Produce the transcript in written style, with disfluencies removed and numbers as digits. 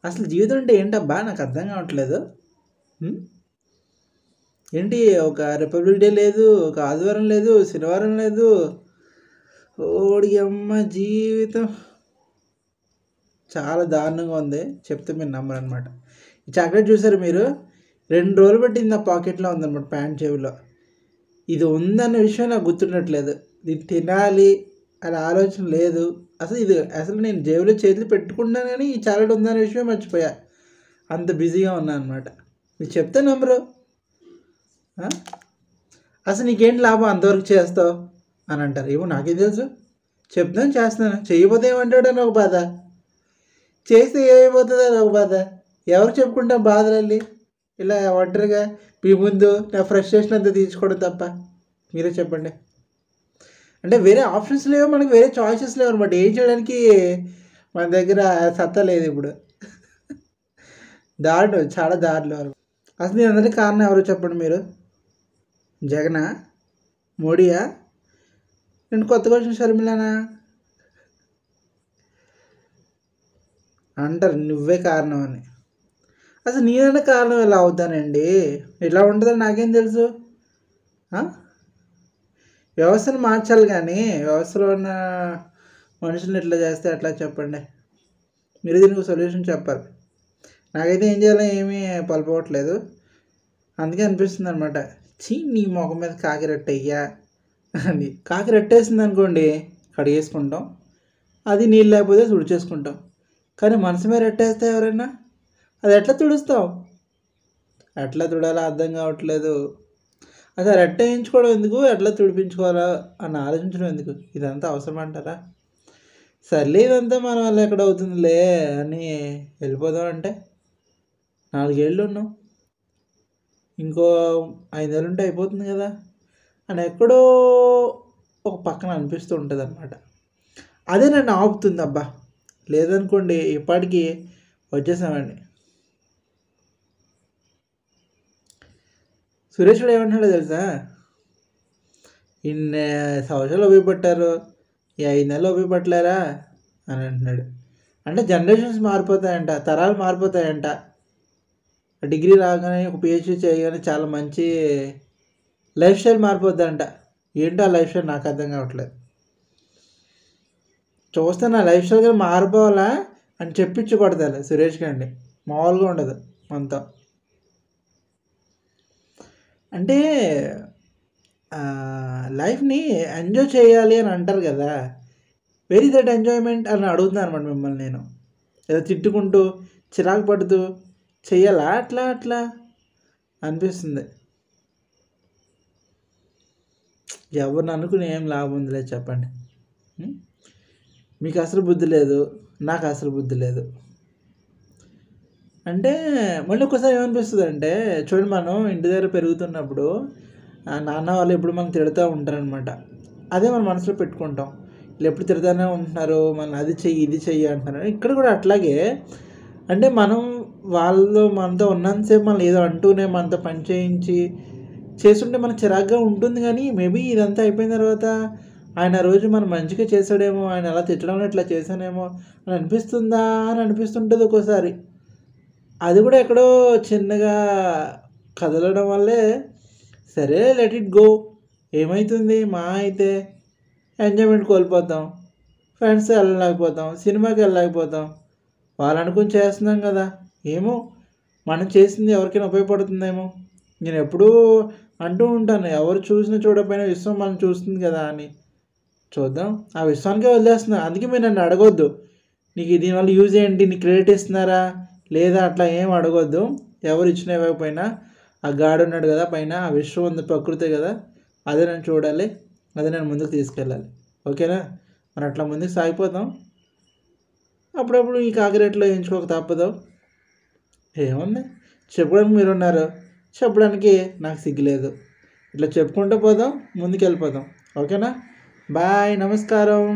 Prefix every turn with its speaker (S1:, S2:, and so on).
S1: అసలు జీవితం అంటే ఏంటబ్బా నాకు అర్థం కావట్లేదు. హ్మ్? ఏంటి ఒక రిపబ్లిక్ డే లేదు, ఒక ఆదివారం లేదు, శనివారం లేదు. ఓడి అమ్మ జీవితం చాలా దారుణంగా ఉంది. చెప్తే మీరు నమ్మరనమాట. ఈ చాక్లెట్ చూసారు మీరు? 2 రోజులు పట్టింది నా పాకెట్లో ఉందన్నమాట, ప్యాంట్ జేబులో. ఇది ఉందన్న విషయం నాకు గుర్తుండట్లేదు. ఇది తినాలి అనే ఆలోచన లేదు. అసలు నేను జేబులో చేతులు పెట్టుకున్నాను కానీ ఈ చాక్లెట్ ఉందనే విషయం మర్చిపోయా. అంత బిజీగా ఉన్నా అనమాట. మీరు చెప్తే నమ్మరు. ఆ? అసలు నీకేంటి లాభం అంతవరకు చేస్తావు అని అంటారు. ఏమో నాకేం తెలుసు, చెప్తాను చేస్తున్నాను, చేయకపోతే ఏమంటాడని ఒక బాధ, చేస్తే ఏమైపోతుంది అని ఒక బాధ. ఎవరు చెప్పుకుంటాం బాధలల్లి ఇలా ఒంటరిగా మీ ముందు నా ఫ్రస్ట్రేషన్ అంతా తీర్చుకోవడం తప్ప? మీరే చెప్పండి. అంటే వేరే ఆప్షన్స్ లేవు, మనకి వేరే చాయిసెస్ లేవు అనమాట. ఏం చేయడానికి మన దగ్గర సత్తా లేదు ఇప్పుడు. దారుణం, చాలా దారుణం. అసలు నేను అందరికీ కారణం ఎవరో చెప్పండి మీరు? జగనా, మోడీయా, నేను కొత్తగా వచ్చిన షర్మిలానా అంటారు నువ్వే కారణం అని. అసలు నేనైనా కారణం ఎలా అవుతానండి? ఎలా ఉంటుందని నాకేం తెలుసు? వ్యవస్థను మార్చాలి కానీ వ్యవస్థలో ఉన్న మనుషులను ఎట్లా చేస్తే ఎట్లా చెప్పండి? మీరు దీనికి సొల్యూషన్ చెప్పాలి. నాకైతే ఏం చేయాలో ఏమీ పలుపోవట్లేదు. అందుకే అనిపిస్తుంది అనమాట, చీ నీ మొఖం మీద కాకి రెట్టయ్యా అని. కాకి రెట్టేసింది అనుకోండి, కడిగేసుకుంటాం, అది నీళ్ళు లేకపోతే తుడిచేసుకుంటాం. కానీ మనసు మీద రెట్టేస్తే ఎవరైనా, అది ఎట్లా తుడుస్తాం? ఎట్లా తుడాలో అర్థం కావట్లేదు. అసలు రెట్ట వేయించుకోవడం ఎందుకు, ఎట్లా తుడిపించుకోవాలా అని ఆలోచించడం ఎందుకు? ఇదంతా అవసరం అంటారా? సర్లే ఇదంతా మన వల్ల ఎక్కడ అవుతుందిలే అని వెళ్ళిపోదాం అంటే 4 ఏళ్ళు ఉన్నాం, ఇంకో 5 ఏళ్ళు ఉంటే అయిపోతుంది కదా అని ఎక్కడో ఒక పక్కన అనిపిస్తూ ఉంటుంది అనమాట. అదే నన్ను ఆపుతుంది. అబ్బా లేదనుకోండి ఇప్పటికీ వచ్చేసామండి. సురేషుడు ఏమంటున్నాడో తెలుసా? ఇన్ని సంవత్సరాలు ఉపయోగపట్టారు, ఈ 5 నెలలు ఉపయోగపట్టలేరా అని అంటున్నాడు. అంటే జనరేషన్స్ మారిపోతాయంట, తరాలు మారిపోతాయంట. డిగ్రీ రాగానే ఒక పిహెచ్డీ చేయగానే చాలా మంచి లైఫ్ స్టైల్ మారిపోద్దంట. ఏంటో ఆ లైఫ్ స్టైల్ నాకు అర్థం కావట్లేదు. చూస్తే నా లైఫ్ స్టైల్ కూడా మారిపోవాలా అని చెప్పించి కొడతారు సురేష్ గారిని. మామూలుగా ఉండదు మనతో. అంటే లైఫ్ని ఎంజాయ్ చేయాలి అని అంటారు కదా, వెరీ దట్ ఎంజాయ్మెంట్ అని అడుగుతున్నాను అనమాట మిమ్మల్ని నేను. ఏదో తిట్టుకుంటూ చిరాకు పడుతూ చెయ్యాలా అట్లా అట్లా అనిపిస్తుంది. ఎవరిని అనుకుని ఏం లాభం ఉందిలే చెప్పండి. మీకు అసలు బుద్ధి లేదు, నాకు అసలు బుద్ధి లేదు. అంటే మళ్ళీ ఒక్కసారి ఏమనిపిస్తుంది అంటే, చూడండి మనం ఇంటి దగ్గర పెరుగుతున్నప్పుడు నాన్న వాళ్ళు ఎప్పుడు మనం తిడుతూ ఉంటారనమాట. అదే మన మనసులో పెట్టుకుంటాం. వీళ్ళు ఎప్పుడు తిడుతూనే ఉంటున్నారు, మనం అది చెయ్యి ఇది చెయ్యి అంటున్నారు. ఇక్కడ కూడా అట్లాగే. అంటే మనం వాళ్ళు మనతో ఉన్నంతసేపు మనం ఏదో అంటూనే మనతో పని చేయించి చేస్తుంటే మనకు చిరాగ్గా ఉంటుంది. కానీ మేబీ ఇదంతా అయిపోయిన తర్వాత ఆయన రోజు మనం మంచిగా చేశాడేమో, ఆయన అలా తిట్టడం ఇట్లా చేశానేమో అని అనిపిస్తుందా అని అనిపిస్తుంటుంది ఒక్కోసారి. అది కూడా ఎక్కడో చిన్నగా కదలడం వల్లే సరే లెట్ ఇట్ గో, ఏమవుతుంది, మా అయితే ఎంజాయ్మెంట్ కోల్పోతాం, ఫ్రెండ్స్ వెళ్ళలేకపోతాం, సినిమాకి వెళ్ళలేకపోతాం, వాళ్ళు అనుకుని చేస్తున్నాం కదా, ఏమో మనం చేసింది ఎవరికైనా ఉపయోగపడుతుందేమో. నేను ఎప్పుడూ అంటూ ఉంటాను, ఎవరు చూసినా చూడకపోయినా విశ్వం మనం చూస్తుంది కదా అని. చూద్దాం, ఆ విశ్వానికే వదిలేస్తున్నా. అందుకే మీరు నన్ను అడగొద్దు, నీకు దీనివల్ల యూజ్ ఏంటి, నీకు క్రెడిట్ ఇస్తున్నారా లేదా అట్లా ఏం అడగొద్దు. ఎవరు ఇచ్చినా ఇవ్వకపోయినా ఆ గాడు ఉన్నాడు కదా పైన, ఆ విశ్వం ఉంది, ప్రకృతి కదా, అదే నేను చూడాలి, అదే నేను ముందుకు తీసుకెళ్ళాలి. ఓకేనా? మనం అట్లా ముందుకు సాగిపోతాం. అప్పుడప్పుడు ఈ కాకిరెట్లో వేయించుకోక తప్పదు. ఏముంది, చెప్పడానికి మీరున్నారు, చెప్పడానికి నాకు సిగ్గులేదు. ఇట్లా చెప్పుకుంటూ పోదాం, ముందుకు వెళ్ళిపోదాం. ఓకేనా? బాయ్, నమస్కారం.